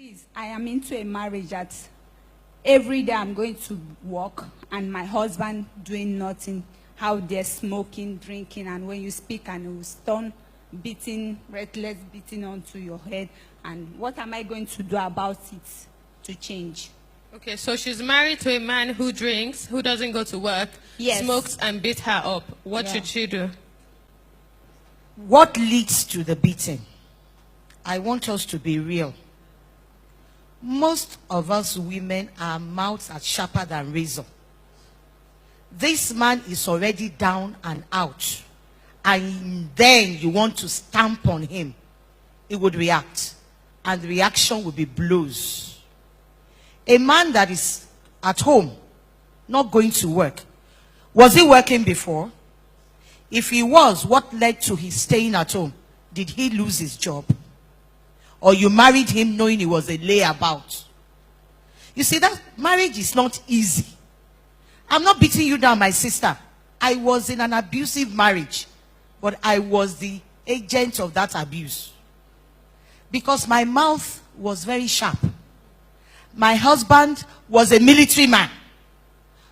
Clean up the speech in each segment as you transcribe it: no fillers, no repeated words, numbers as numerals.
Please, I am into a marriage that every day I'm going to work and my husband doing nothing. How they're smoking, drinking, and when you speak and it will stun, beating, reckless beating onto your head. And what am I going to do about it to change? Okay, so she's married to a man who drinks, who doesn't go to work, Yes. smokes and beat her up. What Yeah. should she do? What leads to the beating? I want us to be real. Most of us women, our mouths are sharper than razor. This man is already down and out, and then you want to stamp on him. He would react, and the reaction would be blows. A man that is at home, not going to work, was he working before? If he was, what led to his staying at home? Did he lose his job? Or you married him knowing he was a layabout? You see, that marriage is not easy. I'm not beating you down, my sister. I was in an abusive marriage, but I was the agent of that abuse. Because my mouth was very sharp. My husband was a military man.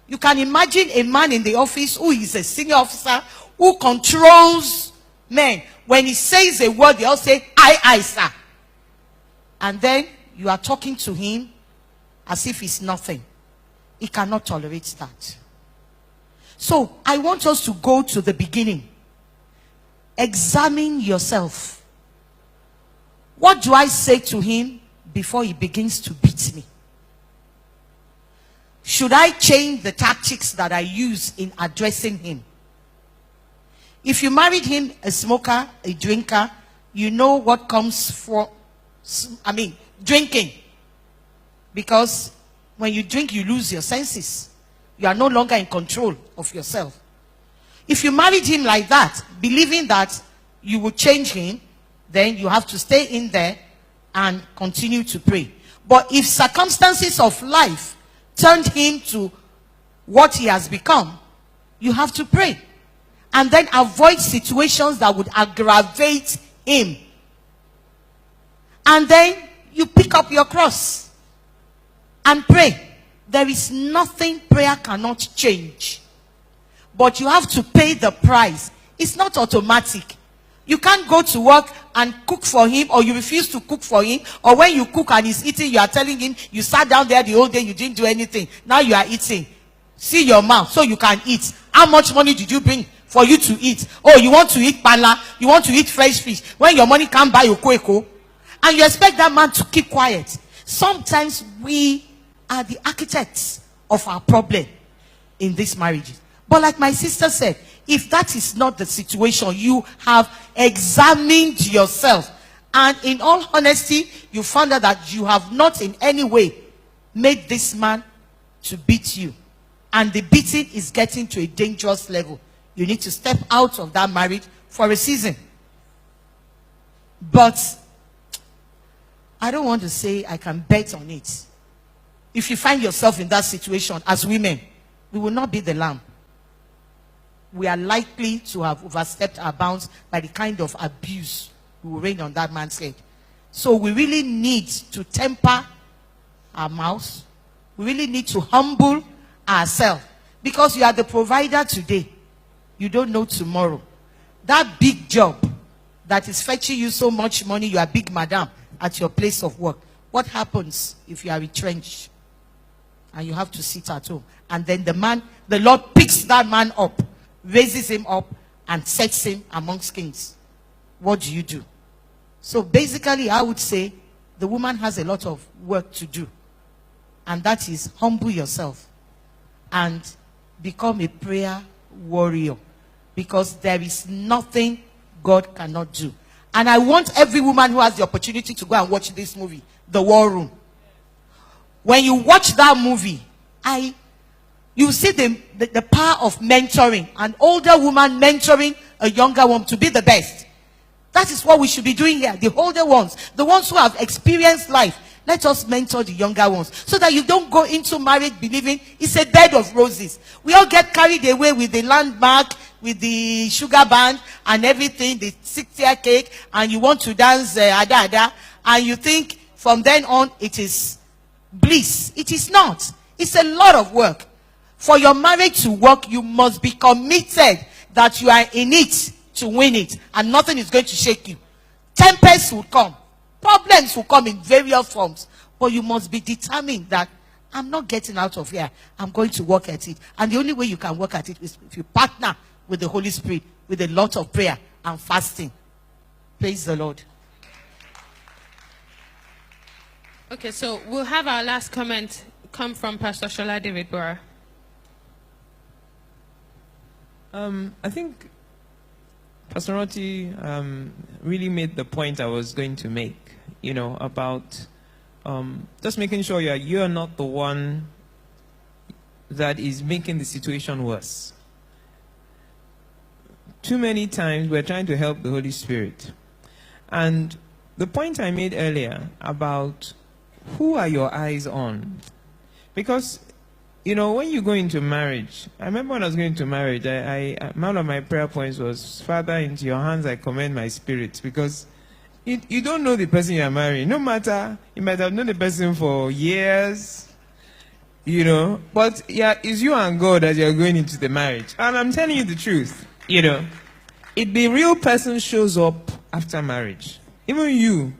You can imagine a man in the office who is a senior officer who controls men. When he says a word, they all say, aye, sir. And then you are talking to him as if it's nothing. He cannot tolerate that. So I want us to go to the beginning. Examine yourself. What do I say to him before he begins to beat me? Should I change the tactics that I use in addressing him? If you married him a smoker, a drinker, you know what comes for, drinking. Because when you drink, you lose your senses. You are no longer in control of yourself. If you married him like that, believing that you will change him, then you have to stay in there and continue to pray. But if circumstances of life turned him to what he has become, you have to pray. And then avoid situations that would aggravate him. And then you pick up your cross and pray. There is nothing prayer cannot change. But you have to pay the price. It's not automatic. You can't go to work and cook for him, or you refuse to cook for him, or when you cook and he's eating, you are telling him you sat down there the whole day, you didn't do anything. Now you are eating. See your mouth so you can eat. How much money did you bring for you to eat? Oh, you want to eat pala, you want to eat fresh fish. When your money can't buy okweko, and you expect that man to keep quiet. Sometimes we are the architects of our problem in these marriages. But like my sister said, if that is not the situation, you have examined yourself. And in all honesty, you found out that you have not in any way made this man to beat you. And the beating is getting to a dangerous level. You need to step out of that marriage for a season. But I don't want to say I can bet on it. If you find yourself in that situation as women, we will not be the lamb. We are likely to have overstepped our bounds by the kind of abuse we will rain on that man's head. So we really need to temper our mouths. We really need to humble ourselves. Because you are the provider today. You don't know tomorrow. That big job that is fetching you so much money, you are big madam at your place of work. What happens if you are retrenched and you have to sit at home? And then the Lord picks that man up, raises him up, and sets him amongst kings. What do you do? So basically, I would say the woman has a lot of work to do. And that is humble yourself and become a prayer warrior. Because there is nothing God cannot do. And I want every woman who has the opportunity to go and watch this movie, The War Room. When you watch that movie, you see the power of mentoring. An older woman mentoring a younger woman to be the best. That is what we should be doing here. The older ones, the ones who have experienced life. Let us mentor the younger ones so that you don't go into marriage believing it's a bed of roses. We all get carried away with the landmark, with the sugar band and everything, the 6-year cake, and you want to dance ada, and you think from then on it is bliss. It is not. It's a lot of work. For your marriage to work, you must be committed that you are in it to win it, and nothing is going to shake you. Tempests will come, problems will come in various forms, but you must be determined that I'm not getting out of here. I'm going to work at it. And the only way you can work at it is if you partner with the Holy Spirit with a lot of prayer and fasting. Praise the Lord. Okay, so we'll have our last comment come from Pastor Shola David Bora. I think Pastor Roti really made the point I was going to make, about just making sure you're not the one that is making the situation worse. Too many times we're trying to help the Holy Spirit. And the point I made earlier about who are your eyes on? Because when you go into marriage, I remember when I was going into marriage, one of my prayer points was, Father, into your hands I commend my spirit. Because you don't know the person you are marrying. No matter, you might have known the person for years, but it's you and God that you're going into the marriage. And I'm telling you the truth, the real person shows up after marriage. Even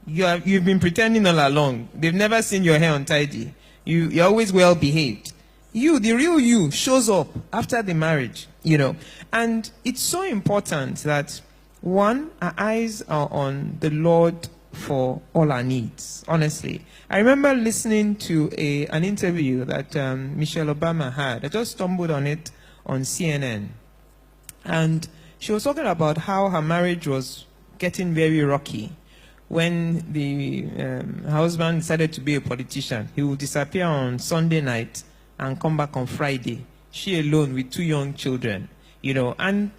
you've been pretending all along. They've never seen your hair untidy. You're always well behaved. The real you shows up after the marriage, And it's so important that, one, our eyes are on the Lord for all our needs, honestly. I remember listening to an interview that Michelle Obama had. I just stumbled on it on CNN. And she was talking about how her marriage was getting very rocky. When the husband decided to be a politician, he would disappear on Sunday night and come back on Friday. She alone with 2 young children, and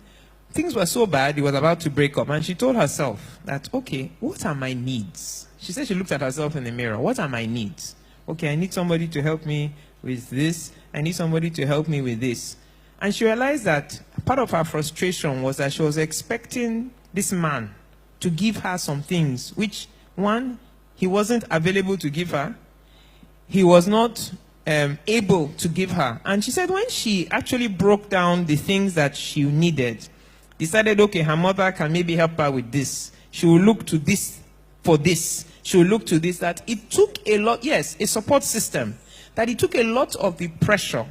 things were so bad, he was about to break up. And she told herself that, okay, what are my needs? She said she looked at herself in the mirror. What are my needs? Okay, I need somebody to help me with this. I need somebody to help me with this. And she realized that part of her frustration was that she was expecting this man to give her some things, which, one, he wasn't available to give her. He was not able to give her. And she said when she actually broke down the things that she needed, decided, okay, her mother can maybe help her with this. She will look to this for this. She will look to this. That it took a lot, yes, a support system. That it took a lot of the pressure.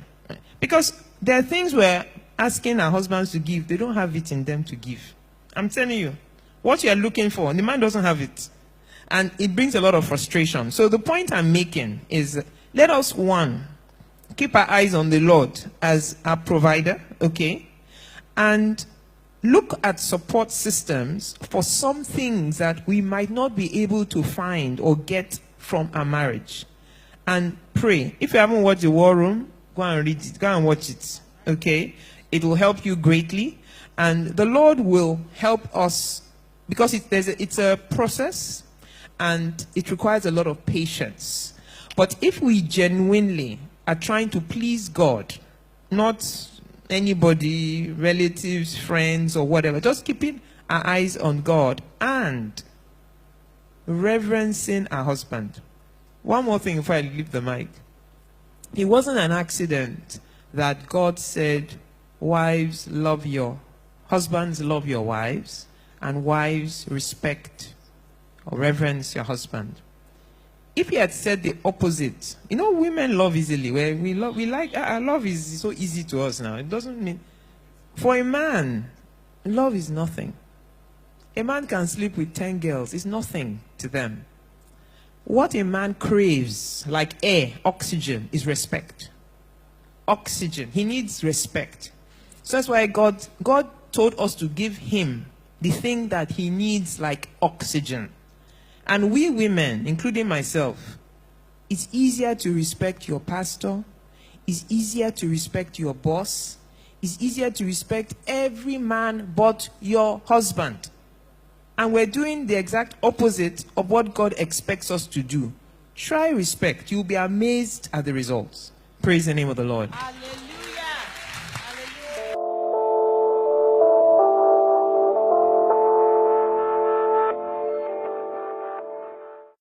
Because there are things we're asking our husbands to give, they don't have it in them to give. I'm telling you. What you are looking for, the man doesn't have it. And it brings a lot of frustration. So the point I'm making is, let us, one, keep our eyes on the Lord as our provider, okay? And look at support systems for some things that we might not be able to find or get from our marriage. And pray. If you haven't watched The War Room, go and read it. Go and watch it, okay? It will help you greatly. And the Lord will help us, because it's a process and it requires a lot of patience. But if we genuinely are trying to please God, not anybody, relatives, friends, or whatever, just keeping our eyes on God and reverencing our husband. One more thing before I leave the mic. It wasn't an accident that God said, wives, love your husbands, love your wives, and wives, respect or reverence your husband. If he had said the opposite, women love easily. Love is so easy to us now. It doesn't mean, for a man, love is nothing. A man can sleep with 10 girls. It's nothing to them. What a man craves, like air, oxygen, is respect. Oxygen. He needs respect. So that's why God told us to give him the thing that he needs, like oxygen. And we women, including myself, it's easier to respect your pastor. It's easier to respect your boss. It's easier to respect every man but your husband. And we're doing the exact opposite of what God expects us to do. Try respect. You'll be amazed at the results. Praise the name of the Lord. Hallelujah.